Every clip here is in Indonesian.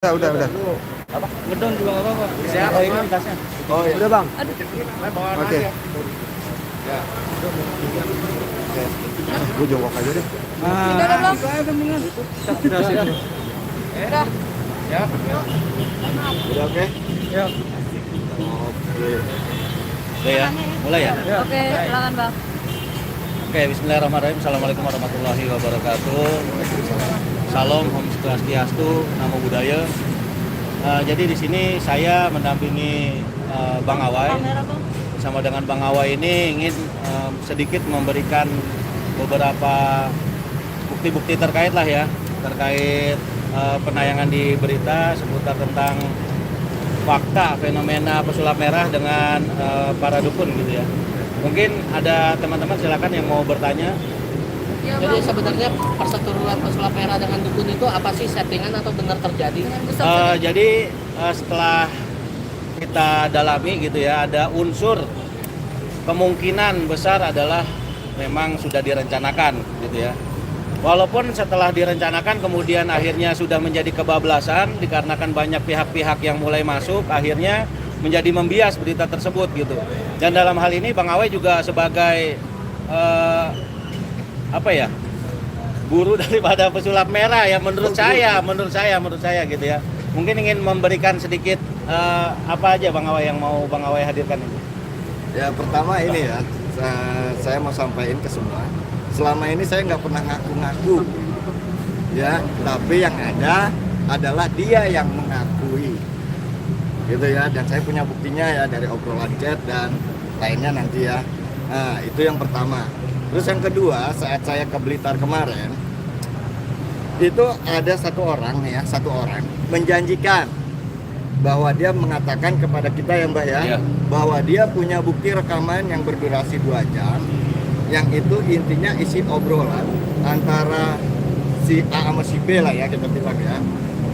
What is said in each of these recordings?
Udah. Apa? Ngedon juga nggak apa-apa. Siap. Oh, ini tasnya. Oh iya. Udah bang. Oke. Ya. Gue jongkok aja deh. Nah, itu aja mendingan. Udah sih. Udah. Ya. Udah oke? Ya. Oke. Oke ya, mulai ya? Oke, silakan bang. Oke, bismillahirrahmanirrahim. Assalamualaikum warahmatullahi wabarakatuh. Salam, Om Swastiastu, Namo Buddhaya. Jadi di sini saya mendampingi Bang Awai. Kamera bang. Bersama dengan Bang Awai ini ingin sedikit memberikan beberapa bukti-bukti terkait lah ya, terkait penayangan di berita seputar tentang fakta fenomena pesulap merah dengan para dukun gitu ya. Mungkin ada teman-teman silakan yang mau bertanya. Ya, Jadi bang. sebenarnya perseteruan pesulap merah dengan dukun itu apa sih, settingan atau benar terjadi? Dengan Gusam Jadi setelah kita dalami gitu ya, ada unsur kemungkinan besar adalah memang sudah direncanakan gitu ya. Walaupun setelah direncanakan kemudian akhirnya sudah menjadi kebablasan dikarenakan banyak pihak-pihak yang mulai masuk, akhirnya menjadi membias berita tersebut gitu. Dan dalam hal ini Bang Awai juga sebagai guru daripada pesulap merah ya, menurut saya gitu ya. Mungkin ingin memberikan sedikit apa aja Bang Awai yang mau Bang Awai hadirkan ini. Ya pertama ini ya, saya mau sampaikan ke semua. Selama ini saya nggak pernah ngaku-ngaku, ya. Tapi yang ada adalah dia yang mengakui, gitu ya. Dan saya punya buktinya ya dari obrolan chat dan lainnya nanti ya. Nah itu yang pertama. Terus yang kedua, saat saya ke Blitar kemarin, itu ada satu orang menjanjikan bahwa dia mengatakan kepada kita ya Mbak ya, Iya. bahwa dia punya bukti rekaman yang berdurasi 2 jam, yang itu intinya isi obrolan antara si A sama si B lah ya kita bilang ya.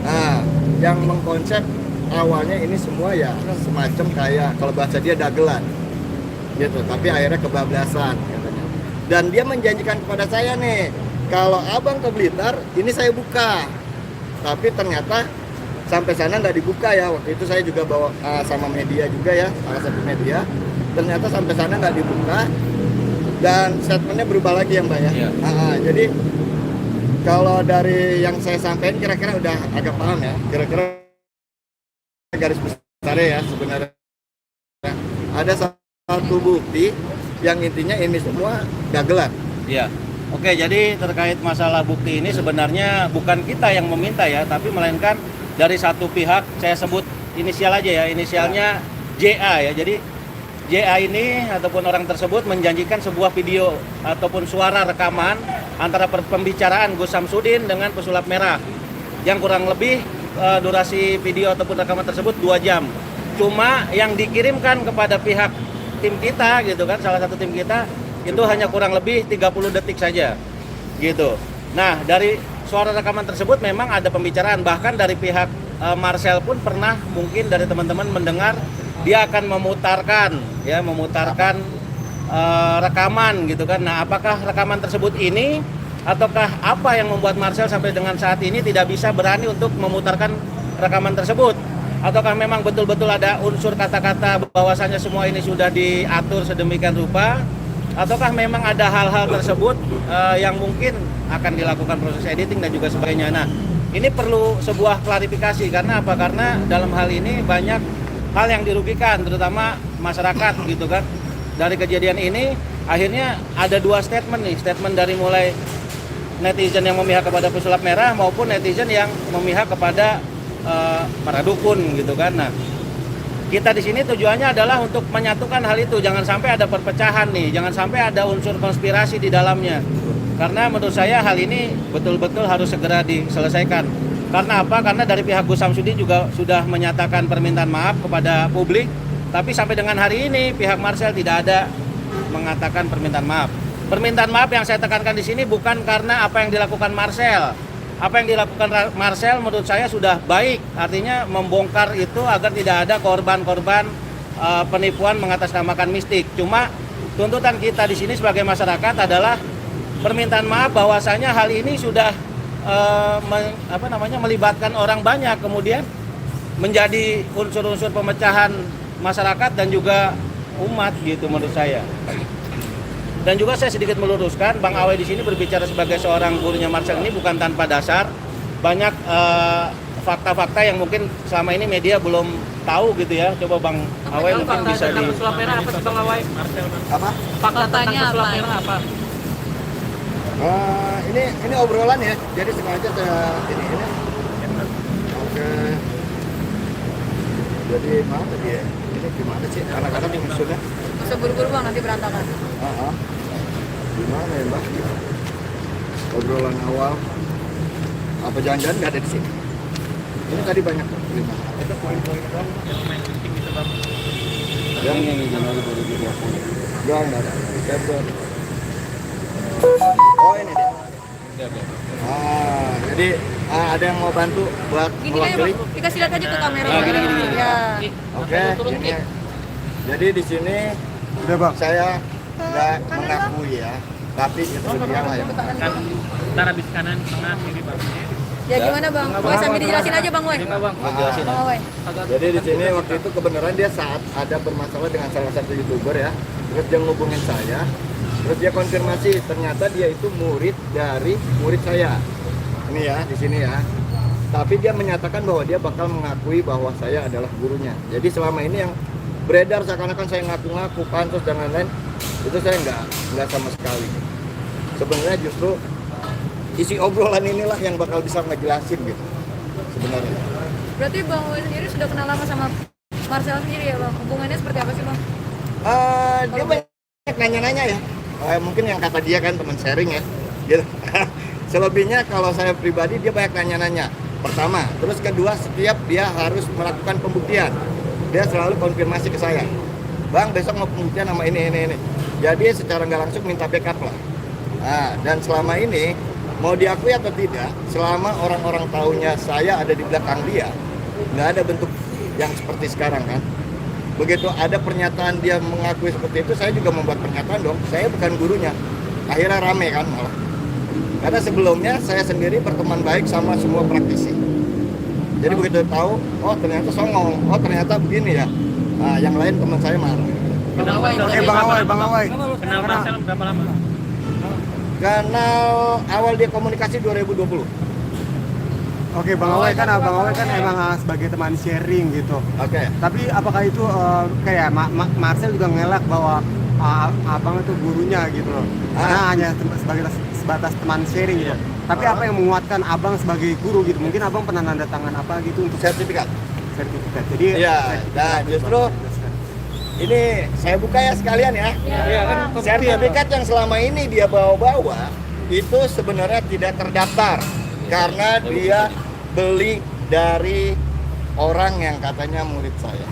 Nah, yang mengkonsep awalnya ini semua ya semacam kayak kalau bahasa dia dagelan gitu, tapi akhirnya kebablasan katanya. Dan dia menjanjikan kepada saya nih, kalau abang ke Blitar ini saya buka, tapi ternyata sampai sana nggak dibuka ya. Waktu itu saya juga bawa sama media juga ya, salah satu media. Ternyata sampai sana nggak dibuka dan statementnya berubah lagi ya Mbak ya. Iya. Jadi kalau dari yang saya sampaikan kira-kira udah agak paham ya. Kira-kira garis besarnya ya sebenarnya ada satu bukti yang intinya ini semua dagelan. Iya. Oke, jadi terkait masalah bukti ini sebenarnya bukan kita yang meminta ya, tapi melainkan dari satu pihak, saya sebut inisial aja ya, inisialnya JA ya. Jadi JA ini ataupun orang tersebut menjanjikan sebuah video ataupun suara rekaman antara pembicaraan Gus Samsudin dengan pesulap merah yang kurang lebih durasi video ataupun rekaman tersebut 2 jam. Cuma yang dikirimkan kepada pihak tim kita gitu kan, salah satu tim kita itu hanya kurang lebih 30 detik saja gitu. Nah dari suara rekaman tersebut memang ada pembicaraan, bahkan dari pihak Marcel pun pernah mungkin dari teman-teman mendengar dia akan memutarkan rekaman gitu kan. Nah apakah rekaman tersebut ini ataukah apa yang membuat Marcel sampai dengan saat ini tidak bisa berani untuk memutarkan rekaman tersebut? Ataukah memang betul-betul ada unsur kata-kata bahwasanya semua ini sudah diatur sedemikian rupa, ataukah memang ada hal-hal tersebut yang mungkin akan dilakukan proses editing dan juga sebagainya. Nah ini perlu sebuah klarifikasi karena apa? Karena dalam hal ini banyak hal yang dirugikan, terutama masyarakat gitu kan. Dari kejadian ini akhirnya ada 2 statement nih, statement dari mulai netizen yang memihak kepada pesulap merah maupun netizen yang memihak kepada para dukun gitu kan. Nah, kita di sini tujuannya adalah untuk menyatukan hal itu, jangan sampai ada perpecahan nih, jangan sampai ada unsur konspirasi di dalamnya. Karena menurut saya hal ini betul-betul harus segera diselesaikan. Karena apa? Karena dari pihak Gus Samsudin juga sudah menyatakan permintaan maaf kepada publik, tapi sampai dengan hari ini pihak Marcel tidak ada mengatakan permintaan maaf. Permintaan maaf yang saya tekankan di sini bukan karena apa yang dilakukan Marcel. Apa yang dilakukan Marcel menurut saya sudah baik, artinya membongkar itu agar tidak ada korban-korban penipuan mengatasnamakan mistik. Cuma tuntutan kita di sini sebagai masyarakat adalah permintaan maaf bahwasanya hal ini sudah melibatkan orang banyak, kemudian menjadi unsur-unsur pemecahan masyarakat dan juga umat gitu menurut saya. Dan juga saya sedikit meluruskan, Bang Awe di sini berbicara sebagai seorang gurunya Marcel ini bukan tanpa dasar. Banyak fakta-fakta yang mungkin selama ini media belum tahu gitu ya. Coba Bang Awe mungkin bisa di pesulap merah apa sih Bang Awe? Apa? Fakta tentang Faktanya pesulap apa? merah apa? Ini obrolan ya, jadi sengaja ini. Oke. Jadi mana tadi ya? Ini gimana sih anak-anak maksudnya? Masa buru-buru bang, nanti berantakan. Gimana ya Mbak? Obrolan awal. Apa jangan-jangan nggak ada di sini? Ini tadi banyak kok. Itu poin-poin doang yang main penting gitu Bang. Yang ini Januari 2020. Nggak ada. Februari. Oh ini dia. Jadi ada yang mau bantu buat Gini aja bang, dikasih lihat aja ke kamera. Gini. Ya. Oke. Gini. Jadi di sini saya nggak mengakui ya, tapi itu dia lah ya. Kan ntar habis kanan tengah kiri Bang. Ya gimana bang? Woi sambil dijelasin aja bang Woi. Bang Woi. Jadi di sini waktu itu kebenaran dia saat ada bermasalah dengan salah satu YouTuber ya, terus dia ngubungin saya, terus dia konfirmasi ternyata dia itu murid dari murid saya. Ini ya di sini ya. Tapi dia menyatakan bahwa dia bakal mengakui bahwa saya adalah gurunya. Jadi selama ini yang beredar seakan-akan saya ngaku-ngaku pansos dan lain-lain, itu saya nggak sama sekali. Sebenarnya justru isi obrolan inilah yang bakal bisa ngejelasin gitu sebenarnya. Berarti bang Woi sendiri sudah kenal lama sama Marcel sendiri ya bang? Hubungannya seperti apa sih bang? Dia banyak nanya-nanya ya. Mungkin yang kata dia kan teman sharing ya. Gitu. Selebihnya kalau saya pribadi dia banyak nanya-nanya. Pertama, terus kedua setiap dia harus melakukan pembuktian. Dia selalu konfirmasi ke saya. Bang, besok mau pembuktian sama ini. Jadi secara nggak langsung minta backup lah. Nah, dan selama ini mau diakui atau tidak, selama orang-orang tahunya saya ada di belakang dia, nggak ada bentuk yang seperti sekarang kan. Begitu ada pernyataan dia mengakui seperti itu, saya juga membuat pernyataan dong. Saya bukan gurunya. Akhirnya rame kan malah. Karena sebelumnya saya sendiri berteman baik sama semua praktisi. Jadi begitu tahu, oh ternyata songong, oh ternyata begini ya. Nah, yang lain teman saya marah. Oke Bang Awai. Kenal Marcel berapa lama? Kenal awal dia komunikasi 2020. Oke, Bang Awai kan emang sebagai teman sharing gitu. Oke. Tapi apakah itu kayak Marcel juga ngelak bahwa abang itu gurunya gitu loh. Karena hanya sebatas teman sharing gitu. Tapi apa yang menguatkan abang sebagai guru gitu? Mungkin abang pernah nanda tangan apa gitu untuk Sertifikat. Jadi Iya, nah justru ini saya buka ya sekalian ya. Iya kan Sertifikat yang selama ini dia bawa-bawa itu sebenarnya tidak terdaftar karena dia beli dari orang yang katanya murid saya.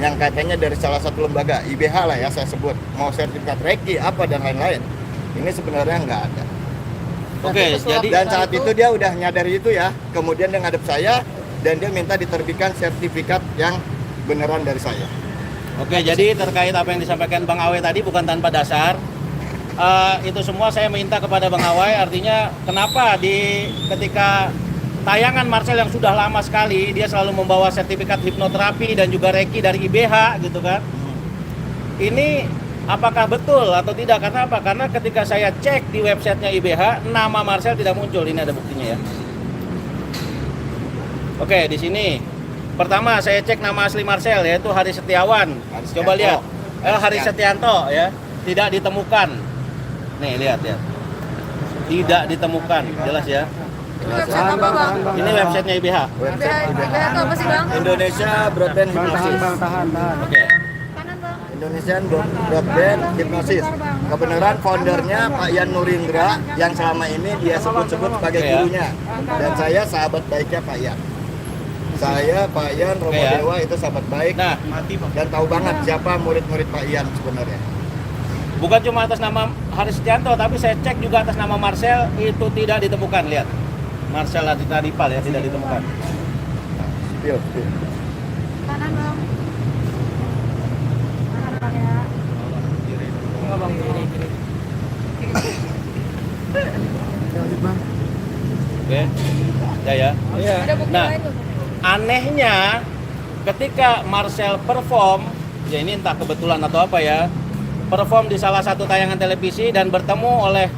Yang katanya dari salah satu lembaga IBH lah ya saya sebut. Mau sertifikat Reiki apa dan lain-lain. Ini sebenarnya nggak ada. Oke, jadi Dan saat itu dia udah nyadar itu ya. Kemudian dia ngadep saya dan dia minta diterbitkan sertifikat yang beneran dari saya. Oke, jadi terkait apa yang disampaikan Bang Awe tadi bukan tanpa dasar. Itu semua saya minta kepada Bang Awe, artinya kenapa ketika tayangan Marcel yang sudah lama sekali, dia selalu membawa sertifikat hipnoterapi dan juga Reiki dari IBH gitu kan. Ini apakah betul atau tidak? Karena apa? Karena ketika saya cek di websitenya IBH, nama Marcel tidak muncul. Ini ada buktinya ya. Oke, di sini. Pertama saya cek nama asli Marcel yaitu Hari Setiawan. Coba lihat. Hari Setianto ya. Tidak ditemukan. Nih lihat ya. Tidak ditemukan. Jelas ya. Website apa bang? Ini websitenya IBH. IBH itu apa sih bang? Indonesia Broadband Bang Hypnosis. tahan. Oke. Kanan bang. Indonesian Broadband Hypnosis. Kebenaran foundernya Pak Yan Nurindra yang selama ini dia sebut-sebut sebagai gurunya. Dan saya sahabat baiknya Pak Yan. Saya, Pak Yan, Romo Oke, ya. Dewa itu sahabat baik Nah, dan tahu banget siapa murid-murid Pak Yan sebenarnya. bukan cuma atas nama Hari Setianto, tapi saya cek juga atas nama Marcel itu tidak ditemukan. Lihat. Marcel Ladipal ya tidak ditemukan. Spill. Kanan bang. Kanan bang ya. ya. Ada bukti Nah, lain tuh. anehnya ketika Marcel perform, ya ini entah kebetulan atau apa ya, perform di salah satu tayangan televisi dan bertemu oleh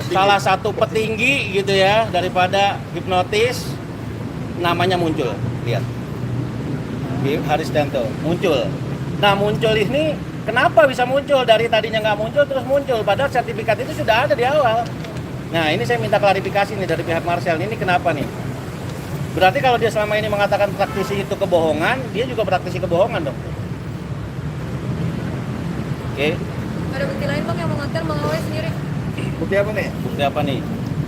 salah satu petinggi gitu ya daripada hipnotis, namanya muncul, lihat, Haristianto muncul. Nah muncul ini kenapa bisa muncul, dari tadinya nggak muncul terus muncul, padahal sertifikat itu sudah ada di awal. Nah ini saya minta klarifikasi nih dari pihak Marcel, ini kenapa nih? Berarti kalau dia selama ini mengatakan praktisi itu kebohongan, dia juga praktisi kebohongan dong. Oke, Ada bukti lain bang yang mengantar Bang Awai sendiri. Bukti apa nih? bukti apa nih?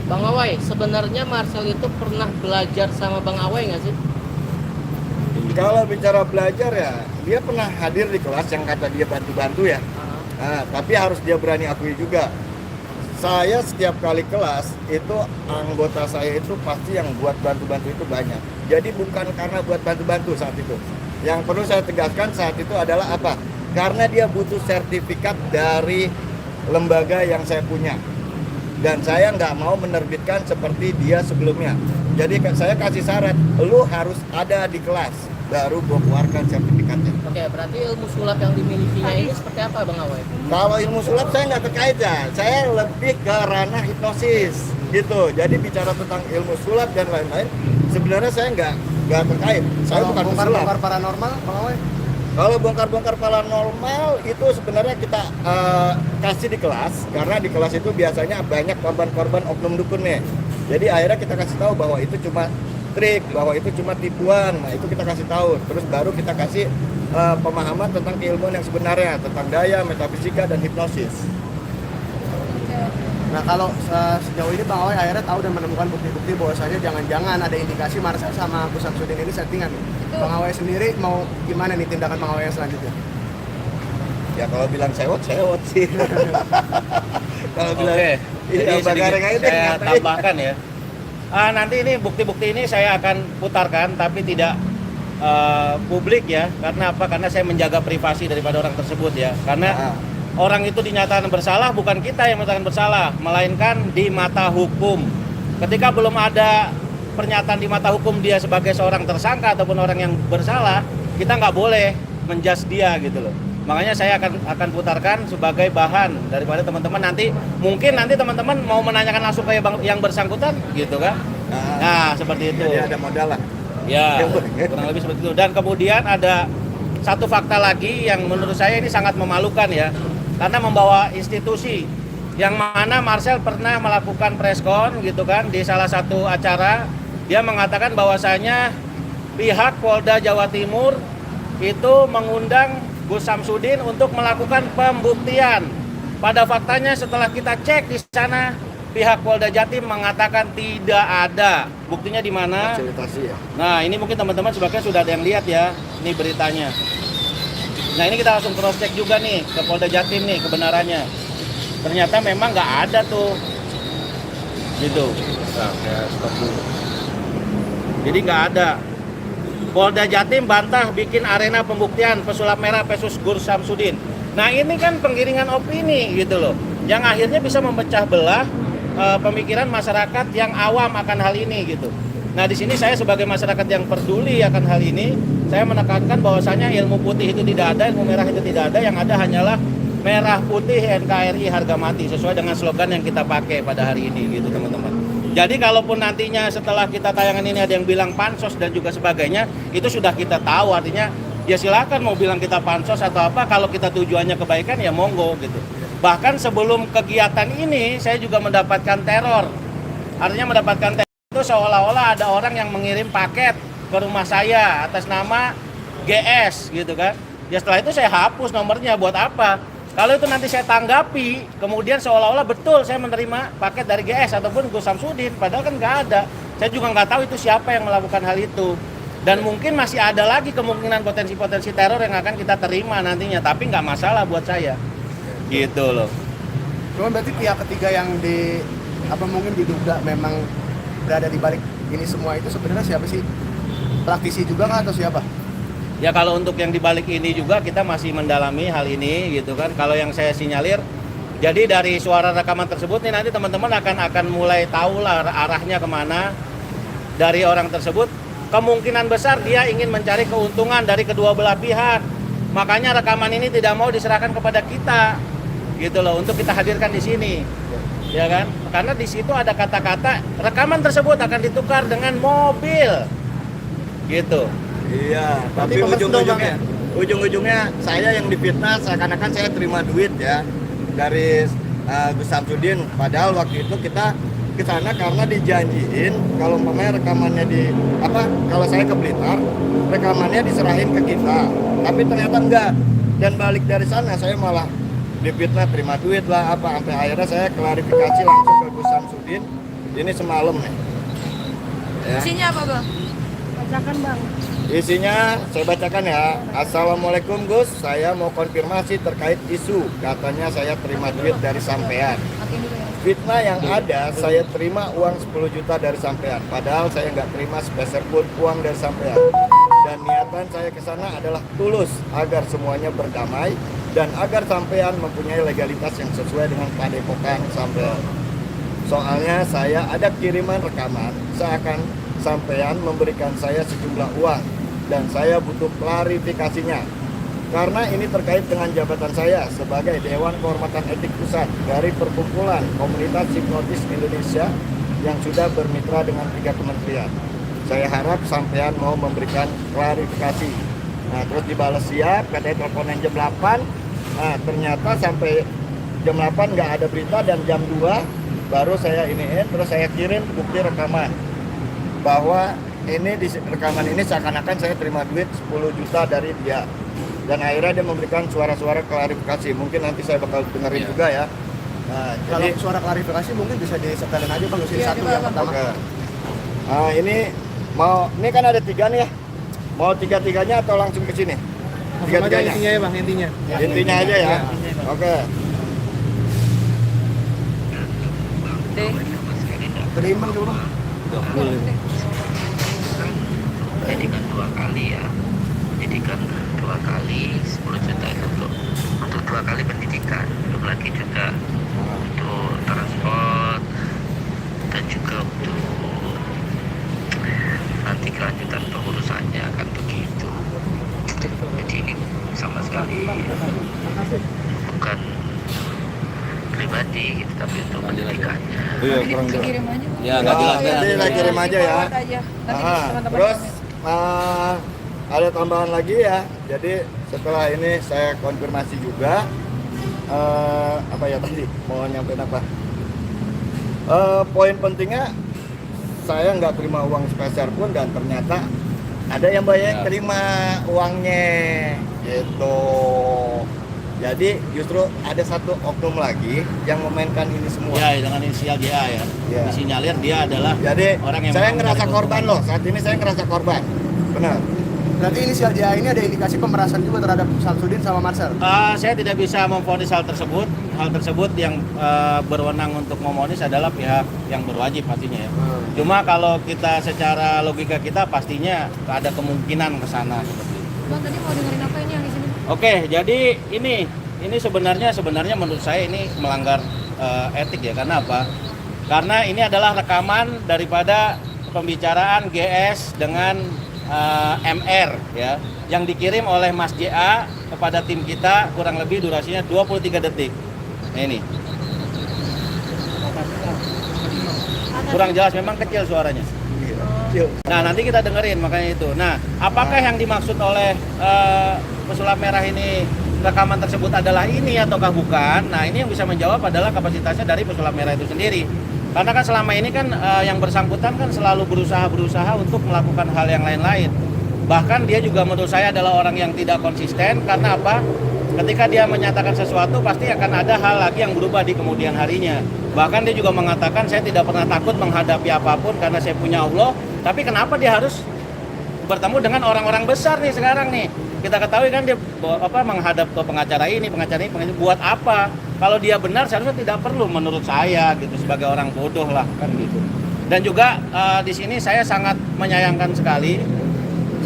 Bang Awai, sebenarnya Marcel itu pernah belajar sama Bang Awai nggak sih? Kalau bicara belajar ya, dia pernah hadir di kelas yang kata dia bantu-bantu ya. Nah, tapi harus dia berani akui juga. Saya setiap kali kelas itu anggota saya itu pasti yang buat bantu-bantu itu banyak. Jadi bukan karena buat bantu-bantu saat itu. Yang perlu saya tegaskan saat itu adalah apa? Karena dia butuh sertifikat dari lembaga yang saya punya. Dan saya nggak mau menerbitkan seperti dia sebelumnya. Jadi saya kasih syarat, lu harus ada di kelas baru gue keluarkan sertifikatnya. Oke, berarti ilmu sulap yang dimilikinya ini seperti apa Bang Awai? Kalau ilmu sulap saya nggak terkait ya, saya lebih ke ranah hipnosis gitu. Jadi bicara tentang ilmu sulap dan lain-lain, sebenarnya saya nggak terkait. Saya bukan pesulap. bongkar paranormal, Bang Awai? Kalau bongkar-bongkar paranormal itu sebenarnya kita kasih di kelas, karena di kelas itu biasanya banyak korban-korban oknum dukun nih. Jadi akhirnya kita kasih tahu bahwa itu cuma trik, bahwa itu cuma tipuan. Nah itu kita kasih tahu. Terus baru kita kasih pemahaman tentang keilmuan yang sebenarnya, tentang daya, metafisika, dan hipnosis. Nah kalau sejauh ini Bang Awai akhirnya tahu dan menemukan bukti-bukti bahwasanya jangan-jangan ada indikasi Marcel sama Gus Samsudin ini settingan. Bang Awai sendiri mau gimana nih tindakan Bang Awai yang selanjutnya? Ya kalau bilang sewot sih. Kalau bilang Oke, iya, jadi Bagareng sedikit aja saya ngatain. tambahkan ya. Nanti ini bukti-bukti ini saya akan putarkan, tapi tidak publik ya. Karena apa? Karena saya menjaga privasi daripada orang tersebut ya. Karena orang itu dinyatakan bersalah, bukan kita yang menyatakan bersalah, melainkan di mata hukum. Ketika belum ada pernyataan di mata hukum dia sebagai seorang tersangka ataupun orang yang bersalah, kita nggak boleh menjudge dia gitu loh. Makanya saya akan putarkan sebagai bahan daripada teman-teman nanti, mungkin nanti teman-teman mau menanyakan langsung ke yang bersangkutan gitu kan. Nah seperti itu. Jadi ada modal lah. Ya, kurang lebih seperti itu. Dan kemudian ada satu fakta lagi yang menurut saya ini sangat memalukan ya, karena membawa institusi yang mana Marcel pernah melakukan preskon gitu kan di salah satu acara. Dia mengatakan bahwasanya pihak Polda Jawa Timur itu mengundang Gus Samsudin untuk melakukan pembuktian. Pada faktanya setelah kita cek di sana, pihak Polda Jatim mengatakan tidak ada. Buktinya di mana? Fasilitasi ya. Nah ini mungkin teman-teman sebagian sudah ada yang lihat ya, ini beritanya. Nah ini kita langsung cross check juga nih ke Polda Jatim nih kebenarannya. Ternyata memang nggak ada tuh, gitu. Nah, ya, stop dulu. Jadi nggak ada. Polda Jatim bantah bikin arena pembuktian pesulap merah versus Gus Samsudin. Nah ini kan penggiringan opini gitu loh, yang akhirnya bisa memecah belah pemikiran masyarakat yang awam akan hal ini gitu. Nah di sini saya sebagai masyarakat yang peduli akan hal ini, saya menekankan bahwasanya ilmu putih itu tidak ada, ilmu merah itu tidak ada, yang ada hanyalah merah putih NKRI harga mati sesuai dengan slogan yang kita pakai pada hari ini gitu teman-teman. Jadi kalaupun nantinya setelah kita tayangan ini ada yang bilang pansos dan juga sebagainya, itu sudah kita tahu, artinya ya silakan mau bilang kita pansos atau apa, kalau kita tujuannya kebaikan ya monggo gitu. Bahkan sebelum kegiatan ini saya juga mendapatkan teror. Artinya mendapatkan teror itu seolah-olah ada orang yang mengirim paket ke rumah saya atas nama GS gitu kan. Ya setelah itu saya hapus nomornya, buat apa? Kalau itu nanti saya tanggapi, kemudian seolah-olah betul saya menerima paket dari GS ataupun Gus Samsudin, padahal kan nggak ada. Saya juga nggak tahu itu siapa yang melakukan hal itu. Dan mungkin masih ada lagi kemungkinan potensi-potensi teror yang akan kita terima nantinya, tapi nggak masalah buat saya. Gitu loh. Cuman berarti pihak ketiga yang mungkin diduga memang berada di balik ini semua itu sebenarnya siapa sih? Praktisi juga kah atau siapa? Ya kalau untuk yang dibalik ini juga kita masih mendalami hal ini gitu kan. Kalau yang saya sinyalir, jadi dari suara rekaman tersebut nih nanti teman-teman akan mulai tahu lah arahnya kemana. dari orang tersebut, kemungkinan besar dia ingin mencari keuntungan dari kedua belah pihak. Makanya rekaman ini tidak mau diserahkan kepada kita, gitu loh, untuk kita hadirkan di sini, ya kan? Karena di situ ada kata-kata rekaman tersebut akan ditukar dengan mobil, gitu. Iya, tapi ujung-ujungnya saya yang difitnah seakan-akan saya terima duit ya dari Gus Samsudin. Padahal waktu itu kita ke sana karena dijanjiin kalau umpamanya rekamannya kalau saya ke Blitar, rekamannya diserahin ke kita. Tapi ternyata enggak. Dan balik dari sana saya malah difitnah terima duit lah sampai akhirnya saya klarifikasi langsung ke Gus Samsudin. Ini semalam nih. Ya. Isinya apa bang? Bacakan bang. Isinya saya bacakan ya. Assalamualaikum Gus, saya mau konfirmasi terkait isu katanya saya terima duit dari sampean. Matiin dulu ya. Fitnah yang ada, saya terima uang 10 juta dari sampean. Padahal saya nggak terima sepeser pun uang dari sampean. Dan niatan saya ke sana adalah tulus agar semuanya berdamai dan agar sampean mempunyai legalitas yang sesuai dengan padepokan sampean. Soalnya saya ada kiriman rekaman seakan sampean memberikan saya sejumlah uang dan saya butuh klarifikasinya. Karena ini terkait dengan jabatan saya sebagai Dewan Kehormatan Etik Pusat dari Perkumpulan Komunitas Hipnotis Indonesia yang sudah bermitra dengan 3 kementerian. Saya harap sampean mau memberikan klarifikasi. Nah, terus dibalas siap, katanya teleponan jam 8. Nah, ternyata sampai jam 8 nggak ada berita dan jam 2 baru saya iniin, terus saya kirim bukti rekaman bahwa ini di rekaman ini seakan-akan saya terima duit 10 juta dari dia. Dan akhirnya dia memberikan suara-suara klarifikasi. Mungkin nanti saya bakal dengerin juga ya. Nah, Kalau jadi suara klarifikasi mungkin bisa disetelin aja bang, Iya, satu coba, yang Bang. pertama. oke. Nah, ini kan ada 3 nih ya. Mau 3-3-nya atau langsung ke sini? 3-3-nya. Intinya ya bang, intinya. Intinya aja ya. Oke. Deh. Berimbang dulu bang. Jadikan 2 kali ya. Jadikan 2 kali 10 juta itu untuk 2 kali pendidikan, belum lagi juga untuk transport dan juga untuk nanti kelanjutan pengurusannya kan begitu. Jadi ini sama sekali bukan pribadi gitu, tapi untuk pendidikannya. Iya, kurang jelas. Kirim aja. Ya, nggak jelas ya. Nanti saya kirim aja ya. Forward aja. Nanti teman-teman Terus komen. ada tambahan lagi ya. Jadi setelah ini saya konfirmasi juga apa ya tadi mau nyampein apa? Poin pentingnya saya nggak terima uang sepeser pun dan ternyata ada yang banyak terima uangnya gitu. Jadi justru ada satu oknum lagi yang memainkan ini semua. Ya, dengan inisial JA ya. Ya. Disinyalir dia adalah Jadi orang yang saya memang ngerasa mencari korban keuntungan. loh. Saat ini saya ngerasa korban. Benar. Berarti inisial JA ini ada indikasi pemerasan juga terhadap Samsudin sama Marcel. Saya tidak bisa memvonis hal tersebut. Hal tersebut yang berwenang untuk memonis adalah pihak yang berwajib pastinya ya. Cuma kalau kita secara logika kita pastinya ada kemungkinan ke sana seperti itu. Bang tadi mau dengerin apa ini yang di sini? Oke, jadi ini sebenarnya menurut saya ini melanggar etik ya. Karena apa? Karena ini adalah rekaman daripada pembicaraan GS dengan MR ya, yang dikirim oleh Mas JA kepada tim kita, kurang lebih durasinya 23 detik. Nah, ini kurang jelas, memang kecil suaranya. Nah, nanti kita dengerin makanya itu. Nah, apakah yang dimaksud oleh pesulap merah ini, rekaman tersebut adalah ini ataukah bukan? Nah, ini yang bisa menjawab adalah kapasitasnya dari pesulap merah itu sendiri. Karena kan selama ini kan yang bersangkutan kan selalu berusaha untuk melakukan hal yang lain-lain. Bahkan dia juga menurut saya adalah orang yang tidak konsisten. Karena apa? Ketika dia menyatakan sesuatu pasti akan ada hal lagi yang berubah di kemudian harinya. Bahkan dia juga mengatakan saya tidak pernah takut menghadapi apapun karena saya punya Allah. Tapi kenapa dia harus bertemu dengan orang-orang besar nih sekarang nih? Kita ketahui kan dia menghadap ke pengacara ini buat apa? Kalau dia benar seharusnya tidak perlu menurut saya gitu, sebagai orang bodoh lah kan gitu. Dan juga di sini saya sangat menyayangkan sekali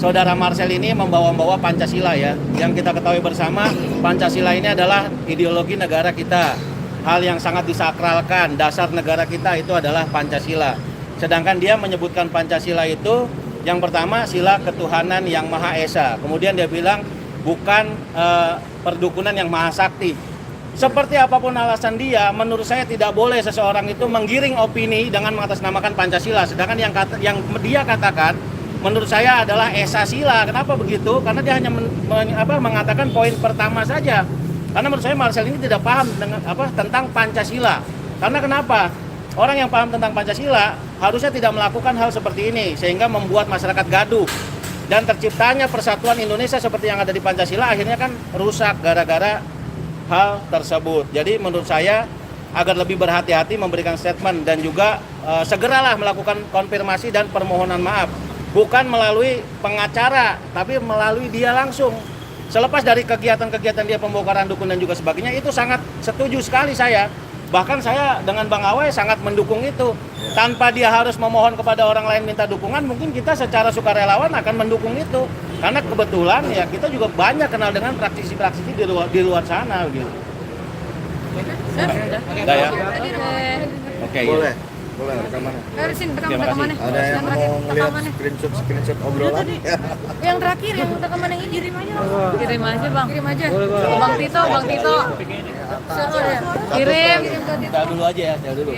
saudara Marcel ini membawa Pancasila ya. Yang kita ketahui bersama Pancasila ini adalah ideologi negara kita. Hal yang sangat disakralkan, dasar negara kita itu adalah Pancasila. Sedangkan dia menyebutkan Pancasila itu yang pertama sila ketuhanan yang Maha Esa. Kemudian dia bilang bukan perdukunan yang maha sakti. Seperti apapun alasan dia, menurut saya tidak boleh seseorang itu menggiring opini dengan mengatasnamakan Pancasila. Sedangkan yang dia katakan menurut saya adalah Esa Sila. Kenapa begitu? Karena dia hanya mengatakan poin pertama saja. Karena menurut saya Marcel ini tidak paham tentang Pancasila. Karena kenapa? Orang yang paham tentang Pancasila harusnya tidak melakukan hal seperti ini sehingga membuat masyarakat gaduh dan terciptanya persatuan Indonesia seperti yang ada di Pancasila akhirnya kan rusak gara-gara hal tersebut. Jadi menurut saya agar lebih berhati-hati memberikan statement dan juga segeralah melakukan konfirmasi dan permohonan maaf, bukan melalui pengacara tapi melalui dia langsung. Selepas dari kegiatan-kegiatan dia pembongkaran dukun dan juga sebagainya, itu sangat setuju sekali saya. Bahkan saya dengan Bang Awai sangat mendukung itu. Tanpa dia harus memohon kepada orang lain minta dukungan, mungkin kita secara sukarelawan akan mendukung itu. Karena kebetulan ya kita juga banyak kenal dengan praktisi-praktisi di luar sana gitu. Udah ya? Oke. Boleh. Boleh rekamannya. Sini Terima kasih. rekamannya. Ada yang mau ngeliat screenshot obrolan? Yang terakhir yang rekaman yang ini kirim aja. Kirim aja bang. Kirim aja. Bang Tito. Kirim. Kita dulu aja ya, saya dulu.